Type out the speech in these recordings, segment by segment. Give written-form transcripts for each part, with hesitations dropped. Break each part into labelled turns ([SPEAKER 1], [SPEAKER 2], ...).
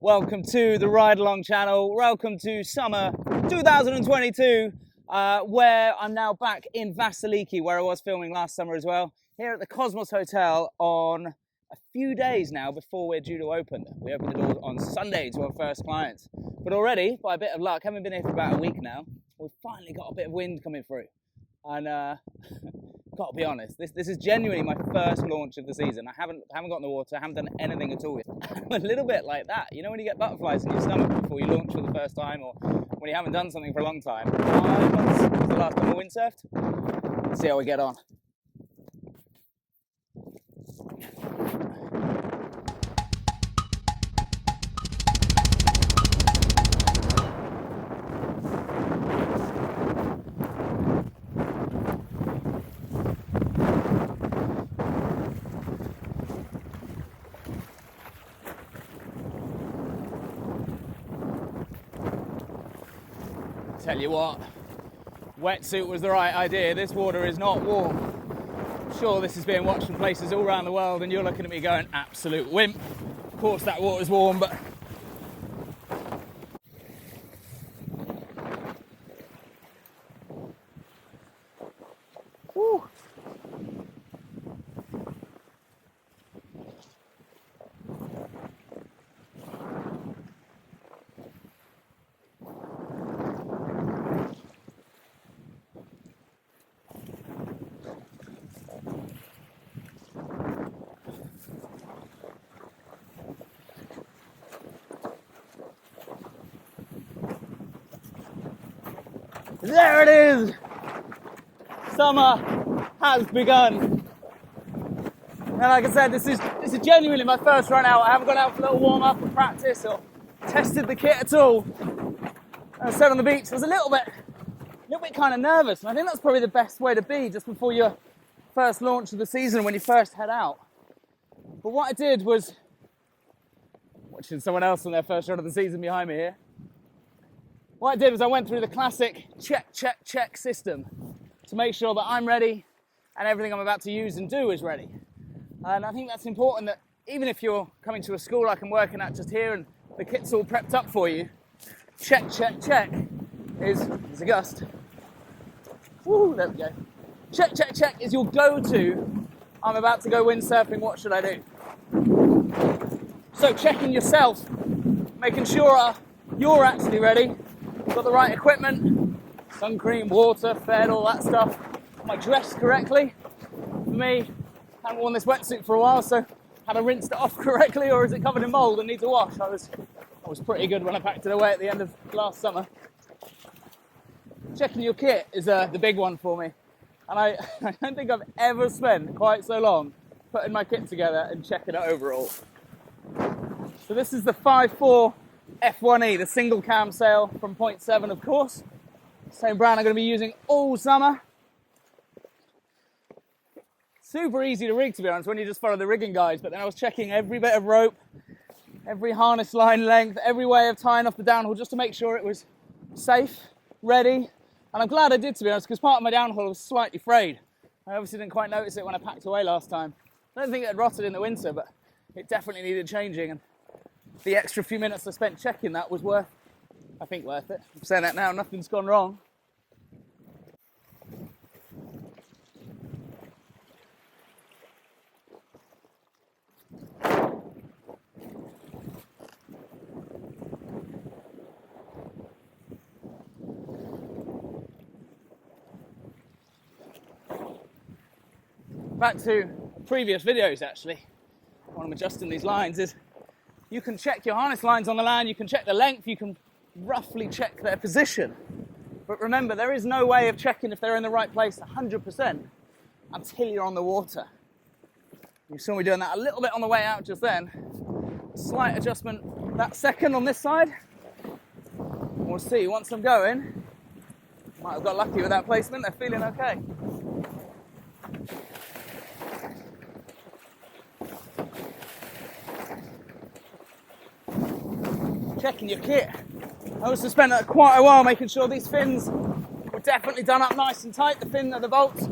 [SPEAKER 1] Welcome to the Ridealong channel. Welcome to summer 2022, where I'm now back in Vassiliki, where I was filming last summer as well, here at the Cosmos Hotel on a few days now before we're due to open. We open the doors on Sunday to our first clients. But already, by a bit of luck, having been here for about a week now, we've finally got a bit of wind coming through. And got to be honest, this is genuinely my first launch of the season. I haven't got in the water, I haven't done anything at all yet. I'm a little bit like that. You know when you get butterflies in your stomach before you launch for the first time, or when you haven't done something for a long time? When's the last time I windsurfed? Let's see how we get on. Tell you what, wetsuit was the right idea. This water is not warm. I'm sure this is being watched from places all around the world and you're looking at me going, absolute wimp. Of course that water's warm, but whew. There it is! Summer has begun. And like I said, this is genuinely my first run out. I haven't gone out for a little warm up or practice or tested the kit at all. As I said on the beach, I was a little bit kind of nervous. And I think that's probably the best way to be just before your first launch of the season when you first head out. But what I did was, watching someone else on their first run of the season behind me here, what I did was I went through the classic check, check, check system to make sure that I'm ready and everything I'm about to use and do is ready. And I think that's important, that even if you're coming to a school like I'm working at just here and the kit's all prepped up for you, check, check, check is, there's a gust. Woo, there we go. Check, check, check is your go-to. I'm about to go windsurfing, what should I do? So checking yourself, making sure you're actually ready. Got the right equipment, sun cream, water, fed, all that stuff. Am I dressed correctly? For me, I haven't worn this wetsuit for a while, so have I rinsed it off correctly, or is it covered in mold and needs a wash? I was pretty good when I packed it away at the end of last summer. Checking your kit is the big one for me. And I don't think I've ever spent quite so long putting my kit together and checking it overall. So this is the 5.4 F1E, the single cam sail from 0.7, of course. Same brand I'm going to be using all summer. Super easy to rig, to be honest, when you just follow the rigging guides. But then I was checking every bit of rope, every harness line length, every way of tying off the downhaul, just to make sure it was safe, ready. And I'm glad I did, to be honest, because part of my downhaul was slightly frayed. I obviously didn't quite notice it when I packed away last time. I don't think it had rotted in the winter, but it definitely needed changing. And the extra few minutes I spent checking that was worth it. I'm saying that now, nothing's gone wrong. Back to previous videos, actually. While I'm adjusting these lines is, you can check your harness lines on the land, you can check the length, you can roughly check their position. But remember, there is no way of checking if they're in the right place 100% until you're on the water. You saw me doing that a little bit on the way out just then. Slight adjustment that second on this side. We'll see, once I'm going, might have got lucky with that placement, they're feeling okay. Checking your kit. I also spent quite a while making sure these fins were definitely done up nice and tight. The fin, the bolts,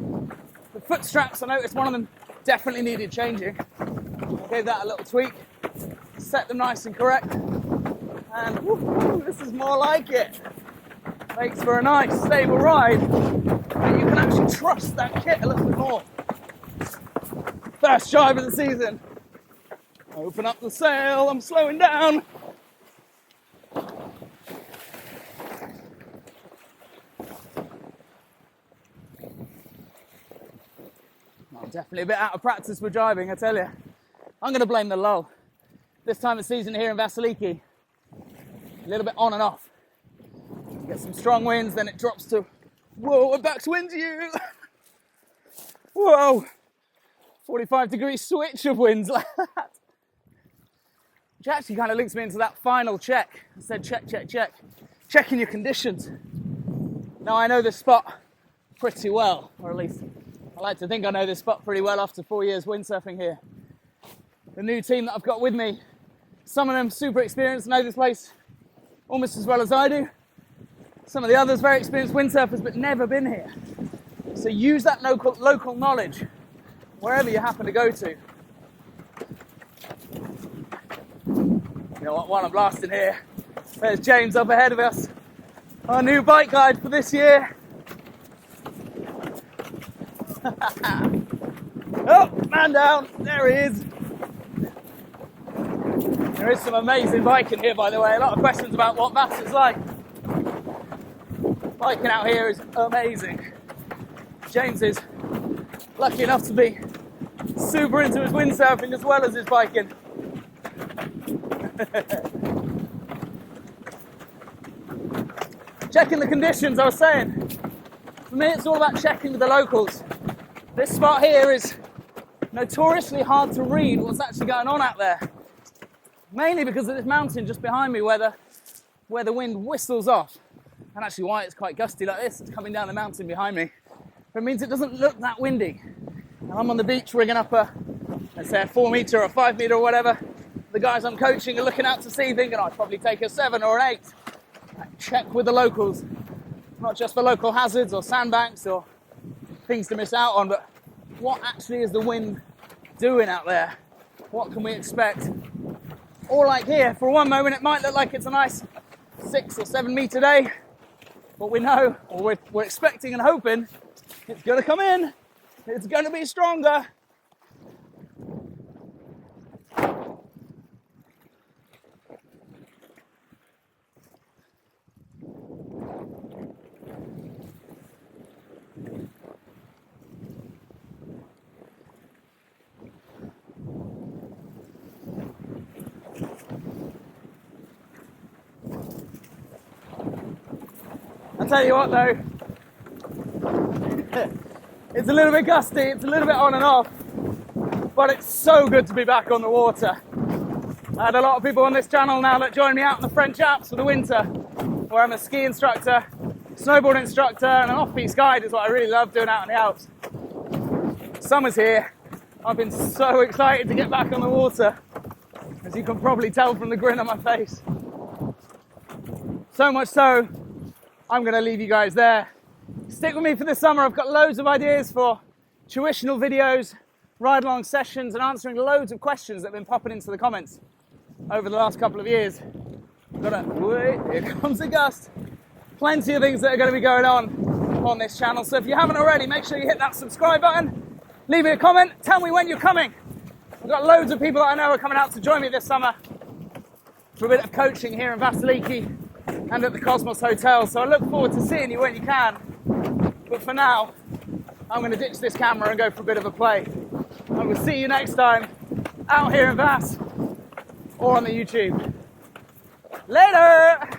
[SPEAKER 1] the foot straps, I noticed one of them definitely needed changing. I gave that a little tweak, set them nice and correct. And woo, this is more like it. Makes for a nice, stable ride. And you can actually trust that kit a little bit more. First drive of the season. Open up the sail, I'm slowing down. I'm definitely a bit out of practice with driving, I tell you. I'm going to blame the lull. This time of season here in Vassiliki, a little bit on and off. You get some strong winds, then it drops to, whoa, a backswind you. Whoa, 45-degree switch of winds like that. Which actually kind of links me into that final check. I said check, check, check. Checking your conditions. Now I know this spot pretty well, or at least I like to think I know this spot pretty well after 4 years windsurfing here. The new team that I've got with me, some of them super experienced, know this place almost as well as I do. Some of the others very experienced windsurfers but never been here. So use that local knowledge wherever you happen to go to. You know what, while I'm blasting here, there's James up ahead of us, our new bike guide for this year. Oh, man down, there he is. There is some amazing biking here, by the way. A lot of questions about what Vass is like. Biking out here is amazing. James is lucky enough to be super into his windsurfing as well as his biking. Checking the conditions, I was saying. For me, it's all about checking with the locals. This spot here is notoriously hard to read what's actually going on out there. Mainly because of this mountain just behind me where the wind whistles off. And actually why it's quite gusty like this, it's coming down the mountain behind me. But it means it doesn't look that windy. And I'm on the beach rigging up let's say a 4 meter or a 5 meter or whatever. The guys I'm coaching are looking out to sea thinking I'd probably take a 7 or an 8. Check with the locals. Not just for local hazards or sandbanks or things to miss out on, but what actually is the wind doing out there? What can we expect? Or like here, for one moment it might look like it's a nice 6 or 7 meter day, but we know, or we're expecting and hoping, it's going to come in, it's going to be stronger. I'll tell you what though, it's a little bit gusty, it's a little bit on and off, but it's so good to be back on the water. I had a lot of people on this channel now that join me out in the French Alps for the winter, where I'm a ski instructor, snowboard instructor, and an off-piste guide is what I really love doing out in the Alps. Summer's here. I've been so excited to get back on the water, as you can probably tell from the grin on my face. So much so, I'm going to leave you guys there. Stick with me for this summer. I've got loads of ideas for tuitional videos, ride-along sessions, and answering loads of questions that have been popping into the comments over the last couple of years. Wait, here comes a gust. Plenty of things that are going to be going on this channel. So if you haven't already, make sure you hit that subscribe button. Leave me a comment. Tell me when you're coming. I've got loads of people that I know are coming out to join me this summer for a bit of coaching here in Vassiliki and at the Cosmos Hotel. So I look forward to seeing you when you can. But for now, I'm going to ditch this camera and go for a bit of a play. I will see you next time out here in Vass or on the YouTube. Later!